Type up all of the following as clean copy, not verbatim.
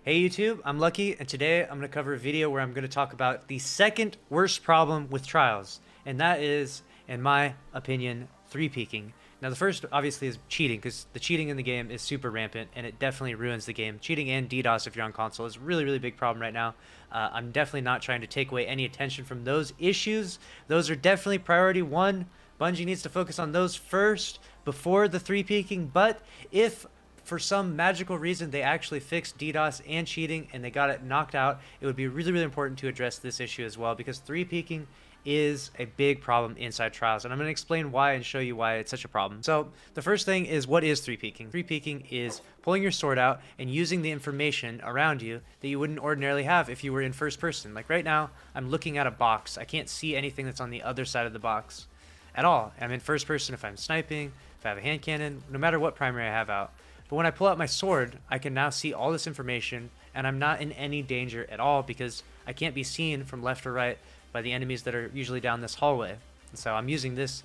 Hey YouTube, I'm Lucky, and today I'm going to cover a video where I'm going to talk about the second worst problem with trials, and that is, in my opinion, 3-peaking. Now the first obviously is cheating, because the cheating in the game is super rampant, and it definitely ruins the game. Cheating and DDoS if you're on console is a really, really big problem right now. I'm definitely not trying to take away any attention from those issues. Those are definitely priority one. Bungie needs to focus on those first before the 3-peaking, but if for some magical reason they actually fixed DDoS and cheating and they got it knocked out, it would be really, really important to address this issue as well, because 3-peaking is a big problem inside trials, and I'm going to explain why and show you why it's such a problem. So the first thing is, what is 3-peaking? 3-peaking is pulling your sword out and using the information around you that you wouldn't ordinarily have if you were in first person. Like right now, I'm looking at a box. I can't see anything that's on the other side of the box at all. I'm in first person if I'm sniping, if I have a hand cannon, no matter what primary I have out. But when I pull out my sword, I can now see all this information, and I'm not in any danger at all because I can't be seen from left or right by the enemies that are usually down this hallway. And so I'm using this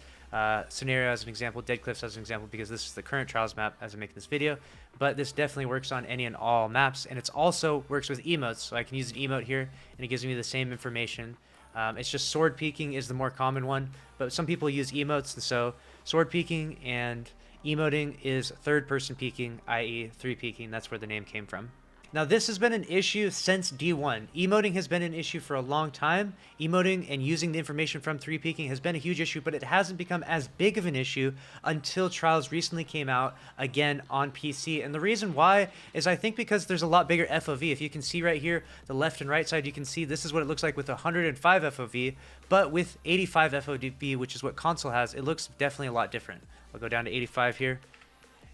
scenario as an example, Dead Cliffs as an example, because this is the current Trials map as I'm making this video. But this definitely works on any and all maps, and it also works with emotes. So I can use an emote here, and it gives me the same information. It's just sword peeking is the more common one, but some people use emotes, and so sword peeking and emoting is third person peeking, i.e. 3-peaking. That's where the name came from. Now this has been an issue since D1. Emoting has been an issue for a long time. Emoting and using the information from 3-peaking has been a huge issue, but it hasn't become as big of an issue until Trials recently came out again on PC. And the reason why is, I think, because there's a lot bigger FOV. If you can see right here, the left and right side, you can see this is what it looks like with 105 FOV, but with 85 FOV, which is what console has, it looks definitely a lot different. I'll go down to 85 here,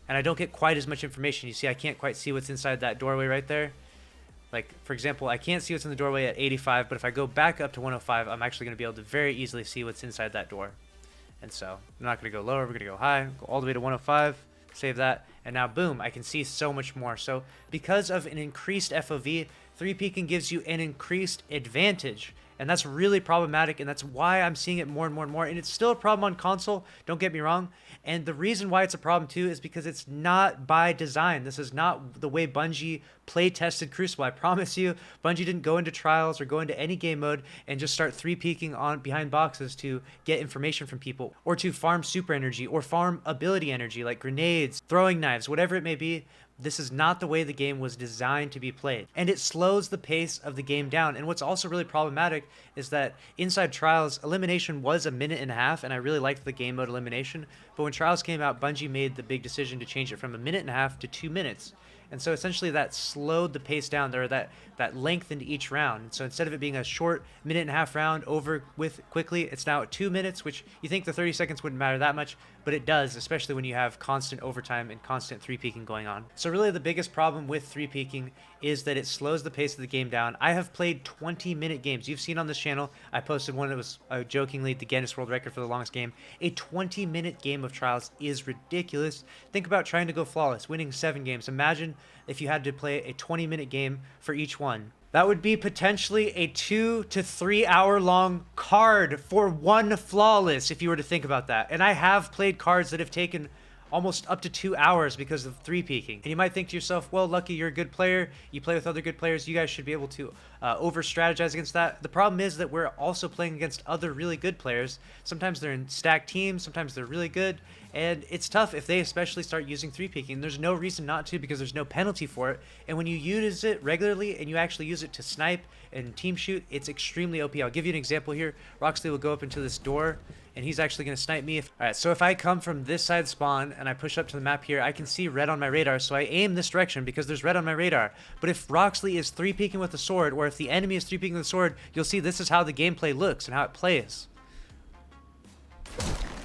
and I don't get quite as much information. You see, I can't quite see what's inside that doorway right there. Like, for example, I can't see what's in the doorway at 85, but if I go back up to 105, I'm actually going to be able to very easily see what's inside that door. And so I'm not going to go lower, we're going to go high, go all the way to 105, save that, and now boom, I can see so much more. So because of an increased FOV, 3-peaking gives you an increased advantage. And that's really problematic, and that's why I'm seeing it more and more and more. And it's still a problem on console, don't get me wrong. And the reason why it's a problem too is because it's not by design. This is not the way Bungie play tested Crucible. I promise you, Bungie didn't go into trials or go into any game mode and just start 3-peaking on behind boxes to get information from people, or to farm super energy, or farm ability energy like grenades, throwing knives, whatever it may be. This is not the way the game was designed to be played, and it slows the pace of the game down. And what's also really problematic is that inside Trials, elimination was a minute and a half, and I really liked the game mode elimination, but when Trials came out, Bungie made the big decision to change it from a minute and a half to 2 minutes. And so essentially that slowed the pace down there, that lengthened each round. So instead of it being a short minute and a half round over with quickly, it's now at 2 minutes, which you think the 30 seconds wouldn't matter that much, but it does, especially when you have constant overtime and constant 3-peaking going on. So really the biggest problem with 3-peaking is that it slows the pace of the game down. I have played 20-minute games. You've seen on this channel, I posted one that was jokingly the Guinness World Record for the longest game. A 20-minute game of Trials is ridiculous. Think about trying to go flawless, winning 7 games. Imagine if you had to play a 20-minute game for each one. That would be potentially a 2 to 3 hour long card for one flawless, if you were to think about that. And I have played cards that have taken almost up to 2 hours because of 3-peaking. And you might think to yourself, well, Lucky, you're a good player, you play with other good players, you guys should be able to over strategize against that. The problem is that we're also playing against other really good players. Sometimes they're in stacked teams, sometimes they're really good, and it's tough if they especially start using 3-peaking. There's no reason not to, because there's no penalty for it, and when you use it regularly and you actually use it to snipe and team shoot, it's extremely OP. I'll give you an example here. Roxley will go up into this door, and he's actually going to snipe me. Alright, so if I come from this side spawn and I push up to the map here, I can see red on my radar, so I aim this direction because there's red on my radar. But if Roxley is 3-peaking with a sword, or if the enemy is 3-peaking with a sword, you'll see this is how the gameplay looks and how it plays.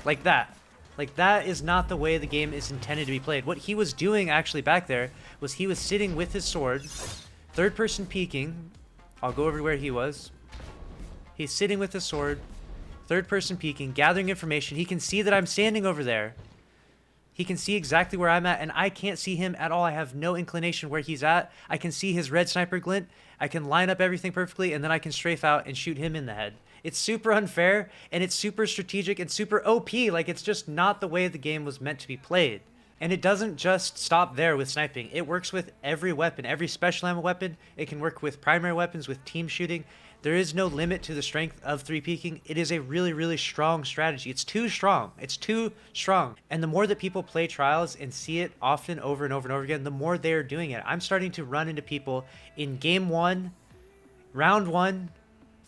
Like that. Like, that is not the way the game is intended to be played. What he was doing actually back there was he was sitting with his sword, third person peeking. I'll go over where he was. He's sitting with his sword, third person peeking, gathering information. He can see that I'm standing over there. He can see exactly where I'm at, and I can't see him at all. I have no inclination where he's at. I can see his red sniper glint. I can line up everything perfectly, and then I can strafe out and shoot him in the head. It's super unfair, and it's super strategic and super OP. Like, it's just not the way the game was meant to be played. And it doesn't just stop there with sniping. It works with every weapon, every special ammo weapon. It can work with primary weapons, with team shooting. There is no limit to the strength of 3-peaking. It is a really, really strong strategy. It's too strong. It's too strong. And the more that people play Trials and see it often over and over and over again, the more they're doing it. I'm starting to run into people in game 1, round 1,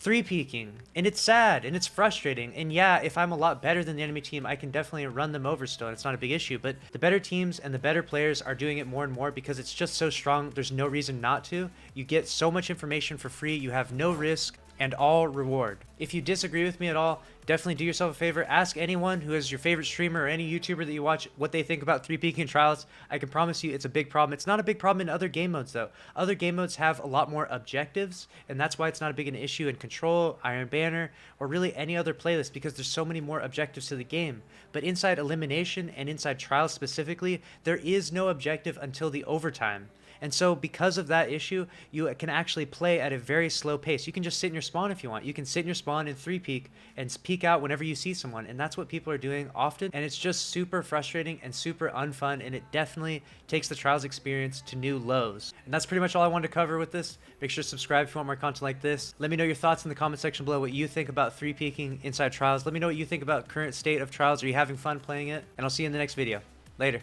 3-peaking, and it's sad and it's frustrating. And yeah, if I'm a lot better than the enemy team, I can definitely run them over still, and it's not a big issue. But the better teams and the better players are doing it more and more because it's just so strong. There's no reason not to. You get so much information for free. You have no risk and all reward. If you disagree with me at all, definitely do yourself a favor. Ask anyone who is your favorite streamer or any YouTuber that you watch what they think about 3-peaking Trials. I can promise you it's a big problem. It's not a big problem in other game modes though. Other game modes have a lot more objectives, and that's why it's not a big an issue in Control, Iron Banner, or really any other playlist, because there's so many more objectives to the game. But inside Elimination and inside Trials specifically, there is no objective until the overtime. And so because of that issue, you can actually play at a very slow pace. You can just sit in your spawn if you want. You can sit in your spawn and 3-peak and peek out whenever you see someone. And that's what people are doing often. And it's just super frustrating and super unfun. And it definitely takes the Trials experience to new lows. And that's pretty much all I wanted to cover with this. Make sure to subscribe if you want more content like this. Let me know your thoughts in the comment section below, what you think about 3-peaking inside Trials. Let me know what you think about current state of Trials. Are you having fun playing it? And I'll see you in the next video. Later.